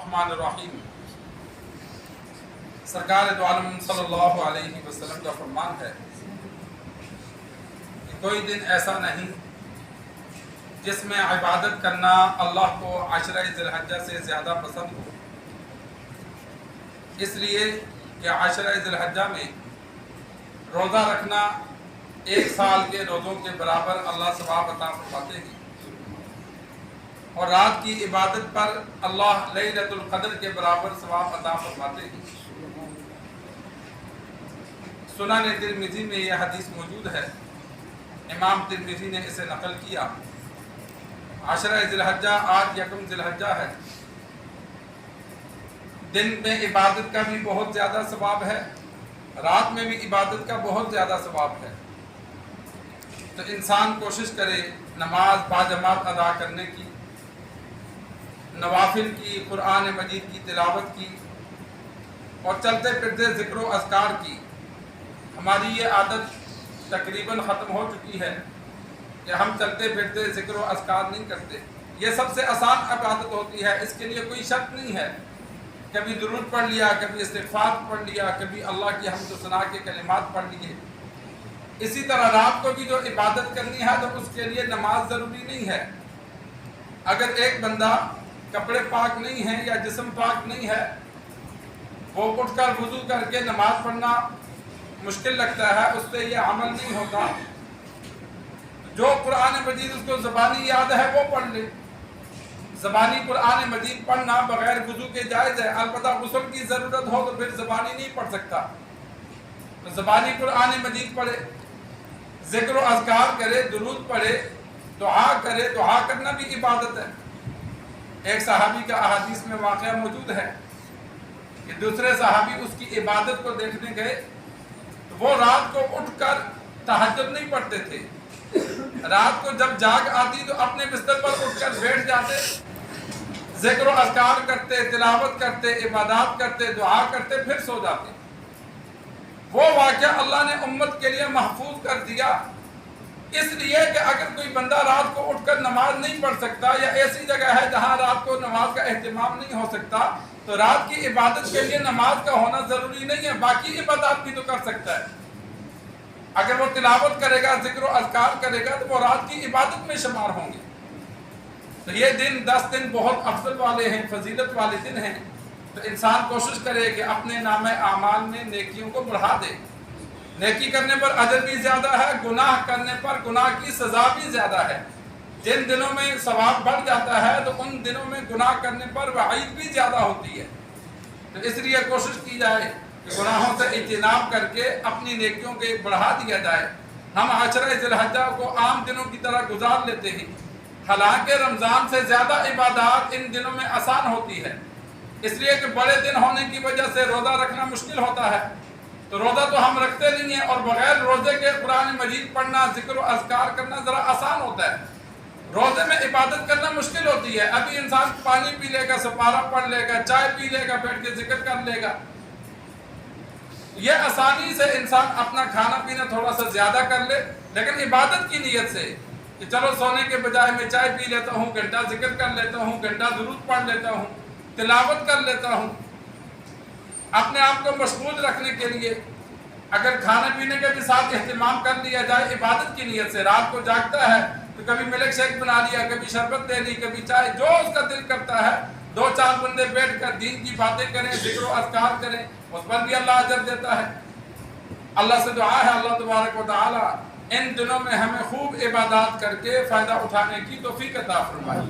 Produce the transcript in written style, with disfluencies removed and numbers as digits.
الرحمن الرحیم۔ سرکار دو عالم صلی اللہ علیہ وسلم کا فرمان ہے کہ کوئی دن ایسا نہیں جس میں عبادت کرنا اللہ کو عشرہ ذی الحجہ سے زیادہ پسند ہو، اس لیے کہ عشرہ ذی الحجہ میں روزہ رکھنا 1 سال کے روزوں کے برابر اللہ ثواب عطا فرماتے ہیں، اور رات کی عبادت پر اللہ لیلۃ القدر کے برابر ثواب عطا فرماتے ہیں۔ سنن ترمذی میں یہ حدیث موجود ہے، امام ترمذی نے اسے نقل کیا۔ عشرہ ذی الحجہ آج 1 ذی الحجہ ہے، دن میں عبادت کا بھی بہت زیادہ ثواب ہے، رات میں بھی عبادت کا بہت زیادہ ثواب ہے۔ تو انسان کوشش کرے نماز باجماعت ادا کرنے کی، نوافل کی، قرآن مجید کی تلاوت کی، اور چلتے پھرتے ذکر و اذکار کی۔ ہماری یہ عادت تقریباً ختم ہو چکی ہے کہ ہم چلتے پھرتے ذکر و اذکار نہیں کرتے۔ یہ سب سے آسان عبادت ہوتی ہے، اس کے لیے کوئی شرط نہیں ہے۔ کبھی درود پڑھ لیا، کبھی استغفار پڑھ لیا، کبھی اللہ کی حمد و ثنا کے کلمات پڑھ لیے۔ اسی طرح رات کو بھی جو عبادت کرنی ہے تو اس کے لیے نماز ضروری نہیں ہے۔ اگر ایک بندہ کپڑے پاک نہیں ہیں یا جسم پاک نہیں ہے، وہ اٹھ کر وضو کر کے نماز پڑھنا مشکل لگتا ہے، اس سے یہ عمل نہیں ہوتا۔ جو قرآن مجید اس کو زبانی یاد ہے وہ پڑھ لے۔ زبانی قرآن مجید پڑھنا بغیر وضو کے جائز ہے، البتہ غسل کی ضرورت ہو تو پھر زبانی نہیں پڑھ سکتا۔ تو زبانی قرآن مجید پڑھے، ذکر و اذکار کرے، درود پڑھے، دعا کرے۔ دعا کرنا بھی عبادت ہے۔ ایک صحابی کا احادیث میں واقعہ موجود ہے کہ دوسرے صحابی اس کی عبادت کو دیکھنے گئے تو وہ رات کو اٹھ کر تہجد نہیں پڑھتے تھے۔ رات کو جب جاگ آتی تو اپنے بستر پر اٹھ کر بیٹھ جاتے، ذکر و اذکار کرتے، تلاوت کرتے، عبادات کرتے، دعا کرتے، پھر سو جاتے۔ وہ واقعہ اللہ نے امت کے لیے محفوظ کر دیا، اس لیے کہ اگر کوئی بندہ رات کو اٹھ کر نماز نہیں پڑھ سکتا یا ایسی جگہ ہے جہاں رات کو نماز کا اہتمام نہیں ہو سکتا، تو رات کی عبادت کے لیے نماز کا ہونا ضروری نہیں ہے، باقی عبادات بھی تو کر سکتا ہے۔ اگر وہ تلاوت کرے گا، ذکر و اذکار کرے گا تو وہ رات کی عبادت میں شمار ہوں گے۔ تو یہ دن 10 دن بہت افضل والے ہیں، فضیلت والے دن ہیں۔ تو انسان کوشش کرے کہ اپنے نامہ اعمال میں نیکیوں کو بڑھا دے۔ نیکی کرنے پر اجر بھی زیادہ ہے، گناہ کرنے پر گناہ کی سزا بھی زیادہ ہے۔ جن دنوں میں ثواب بڑھ جاتا ہے تو ان دنوں میں گناہ کرنے پر وعید بھی زیادہ ہوتی ہے۔ تو اس لیے کوشش کی جائے کہ گناہوں سے اجتناب کر کے اپنی نیکیوں کے بڑھا دیا جائے۔ ہم عشرہ ذی الحجہ کو عام دنوں کی طرح گزار لیتے ہیں، حالانکہ رمضان سے زیادہ عبادات ان دنوں میں آسان ہوتی ہے، اس لیے کہ بڑے دن ہونے کی وجہ سے روزہ رکھنا مشکل ہوتا ہے۔ تو روزہ تو ہم رکھتے نہیں ہیں، اور بغیر روزے کے قرآن مجید پڑھنا، ذکر و اذکار کرنا ذرا آسان ہوتا ہے۔ روزے میں عبادت کرنا مشکل ہوتی ہے۔ ابھی انسان پانی پی لے گا، سپارہ پڑھ لے گا، چائے پی لے گا، بیٹھ کے ذکر کر لے گا۔ یہ آسانی سے انسان اپنا کھانا پینا تھوڑا سا زیادہ کر لے، لیکن عبادت کی نیت سے کہ چلو سونے کے بجائے میں چائے پی لیتا ہوں، گھنٹہ ذکر کر لیتا ہوں، گھنٹہ درود پڑھ لیتا ہوں، تلاوت کر لیتا ہوں، اپنے آپ کو مشغول رکھنے کے لیے۔ اگر کھانے پینے کے بھی ساتھ اہتمام کر لیا جائے عبادت کی نیت سے، رات کو جاگتا ہے تو کبھی ملک شیک بنا لیا، کبھی شربت دے لی، کبھی چائے، جو اس کا دل کرتا ہے، 2-4 بندے بیٹھ کر دین کی باتیں کریں، ذکر و اذکار کریں، اس پر بھی اللہ اجر دیتا ہے۔ اللہ سے دعا ہے اللہ تبارک و تعالی ان دنوں میں ہمیں خوب عبادات کر کے فائدہ اٹھانے کی توفیق عطا فرمائے۔